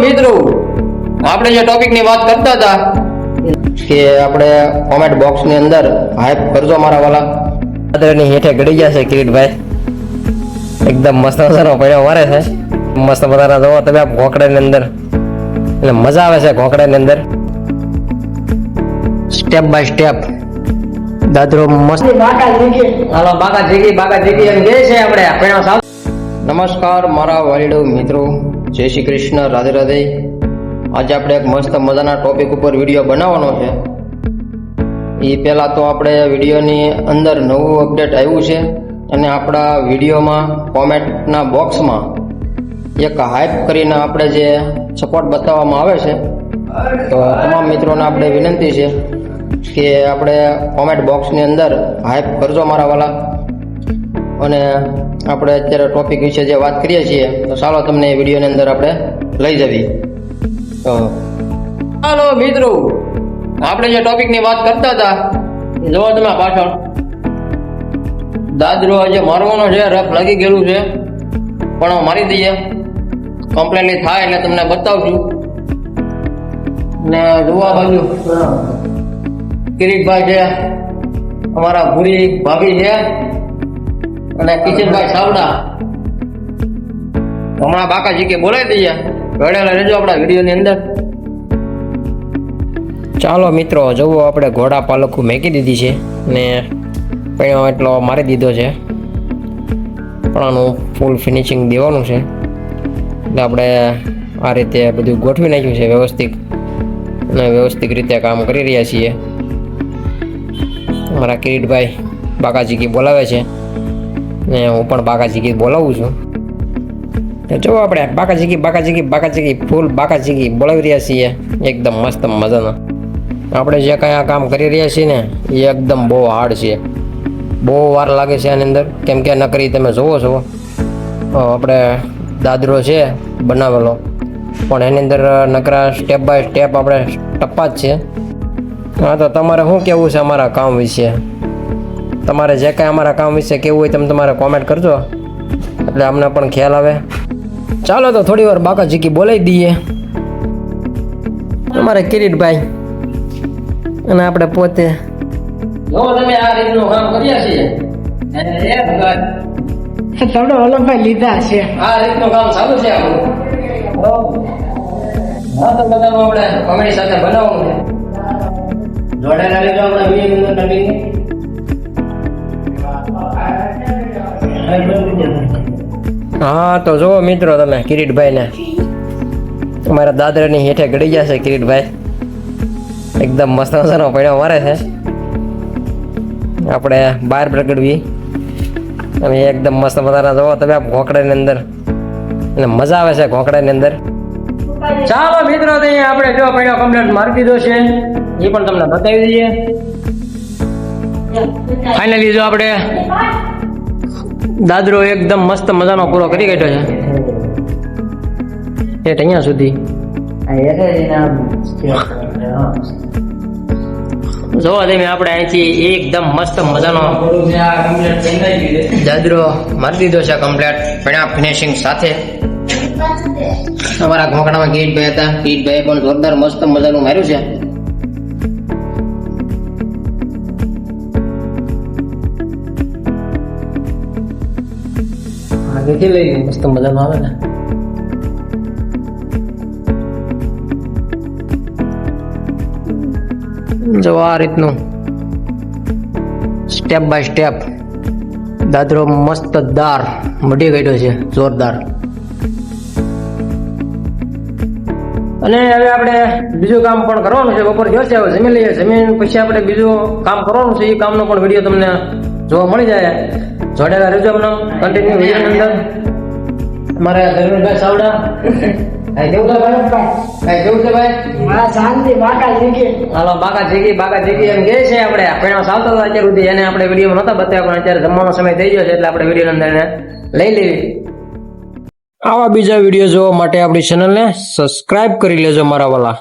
મિત્રો, આપણે જે ટોપિકની વાત કરતા હતા કે આપણે કોમેન્ટ બોક્સની અંદર હાઈપ કરજો મારા વાલા. અત્યારની હેઠે ગળી ગયા છે કિરીટભાઈ, એકદમ મસ્ત મજાનો પડ્યો મારે છે. મસ્ત મજાના જોવો તમે આ ઘોંકડાની અંદર, એટલે મજા આવે છે ઘોંકડાની અંદર. સ્ટેપ બાય સ્ટેપ દાદરો મસ્ત. હાલો બાકા જીગી એમ કહે છે આપણે પહેલા સાવ. નમસ્કાર મારા વાલીડો મિત્રો, જય શ્રી કૃષ્ણ, રાધે રાધે. આજે આપણે એક મસ્ત મજાના ટોપિક ઉપર વિડીયો બનાવવાનો છે. એ પહેલાં તો આપણે વિડીયોની અંદર નવું અપડેટ આવ્યું છે અને આપણા વિડીયોમાં કોમેન્ટના બોક્સમાં એક હાઈપ કરીને આપણે જે સપોર્ટ બતાવવામાં આવે છે, તો તમામ મિત્રોને આપણે વિનંતી છે કે આપણે કોમેન્ટ બોક્સની અંદર હાઈપ કરજો મારા વાલા. અને આપણે અત્યારે ટોપિક વિશે જે વાત કરીએ છીએ તો ચાલો તમને એ વિડીયોની અંદર આપણે લઈ જવી. તો ચાલો મિત્રો, આપણે જે ટોપિકની વાત કરતા હતા જોવો તમે પાછળ દાદરો આજે મારવાનો છે, રફ લાગી ગયેલું છે પણ મારી દઈએ કમ્પ્લેટલી થાય એટલે તમને બતાવશું. ને જોવા બાજુ કિરીટભાઈ છે, અમારા ભૂરી ભાભી છે અને કિશનભાઈ સાવડા. હમણાં બાકાજી કે બોલાવી દઈએ, ગળેલા રહેજો આપણા વિડીયોની અંદર. ચાલો મિત્રો, જોવો આપણે ઘોડા પાલખું મેકી દીધી છે ને પૈણો એટલો મારી દીધો છે, પણ આનું ફૂલ ફિનિશિંગ દેવાનું છે. એટલે આપણે આ રીતે બધું ગોઠવી નાખ્યું છે વ્યવસ્થિત, અને વ્યવસ્થિત રીતે કામ કરી રહ્યા છીએ. અમારા કિરીટભાઈ બાકાજી બોલાવે છે ને હું પણ બાકાજી બોલાવું છું. જો આપણે બાકાજી ફૂલ બાકાજી બોલાવી રહ્યા છીએ, એકદમ મસ્ત મજાના. આપણે જે કાંઈ આ કામ કરી રહ્યા છીએ ને એ એકદમ બહુ હાર્ડ છે, બહુ વાર લાગે છે આની અંદર. કેમ કે નકરી તમે જોવો છો આપણે દાદરો છે બનાવેલો, પણ એની અંદર નકરા સ્ટેપ બાય સ્ટેપ આપણે ટપ્પા જ છે. હા, તો તમારે શું કહેવું છે અમારા કામ વિશે? તમારે જે કાંઈ અમારા કામ વિશે કહેવું હોય તમે તમારે કોમેન્ટ કરજો, એટલે અમને પણ ખ્યાલ આવે. ચાલો તો થોડી વાર બાકાજી બોલાવી દઈએ અમારે કિરીટભાઈ અને આપણે પોતે. જો તમે આ રીતનું કામ કર્યા છીએ તમને વલ્લભભાઈ લીધા છે, આ રીતનું કામ ચાલુ છે આપણું. હા, તો બધાનું આપણે કોમેડી સાથે બનાવવાનું છે. જોડાયેલા રહેજો આપણા વિડીયો અંદર. હા, તો જુઓ મિત્રો તમે કિરીટભાઈને, અમારા દાદરાની હેઠે ગળી ગયા છે કિરીટભાઈ, એકદમ મસ્ત મજાનો પડ્યો મારે છે. આપણે બહાર પ્રગટવી અને એકદમ મસ્ત મજાના જોવો તમે આ ઘોંકડાની અંદર, અને મજા આવે છે ઘોંકડાની અંદર. ચાલો મિત્રો, આપણે જો પડ્યો કમ્પ્લીટ મારી દીધો છે, એ પણ તમને બતાવી દઈએ. ફાઇનલી જો આપણે દાદરો એકદમ મસ્ત મજાનો પૂરો કરી કાઢ્યો છે ઠેઠ અહીંયા સુધી. જોવા તમે આપણે અહીંથી એકદમ મસ્ત મજાનો દાદરો મારી દીધો છે કમ્પ્લીટ ફિનિશિંગ સાથે. અમારા ઘોંકડામાં કિરીટભાઈ હતા, કિરીટભાઈ પણ જોરદાર મસ્ત મજાનું માર્યું છે. આગળથી લઈ મસ્ત મજાનું આવે ને. જો આ રીતનું સ્ટેપ બાય સ્ટેપ દાદરો મસ્તદાર મઢી કાઢ્યો છે, જોરદાર. અને હવે આપણે બીજું કામ પણ કરવાનું છે. બપોર થયો છે, હવે જમીન લઈએ, જમીન પછી આપણે બીજું કામ કરવાનું છે. એ કામનો પણ વિડીયો તમને જોવા મળી જાય. જોડેલા રહેજો અમને કન્ટિન્યુ વિડીયોની અંદર. અમારે ધર્મેશભાઈ સાવડા કેવું છે ભાઈ? શાંતિ બાકાજી. હાલો બાકાજી એમ કહે છે. આપણે પહેલા ચાલતો હતો અત્યાર સુધી, એને આપણે વિડીયોમાં નહોતા બતાવ્યા, પણ અત્યારે જમવાનો સમય થઈ ગયો છે એટલે આપણે વિડીયો અંદર એને લઈ લેવી. આવા બીજા વિડીયો જોવા માટે આપણી ચેનલને સબસ્ક્રાઇબ કરી લેજો મારા વાલા.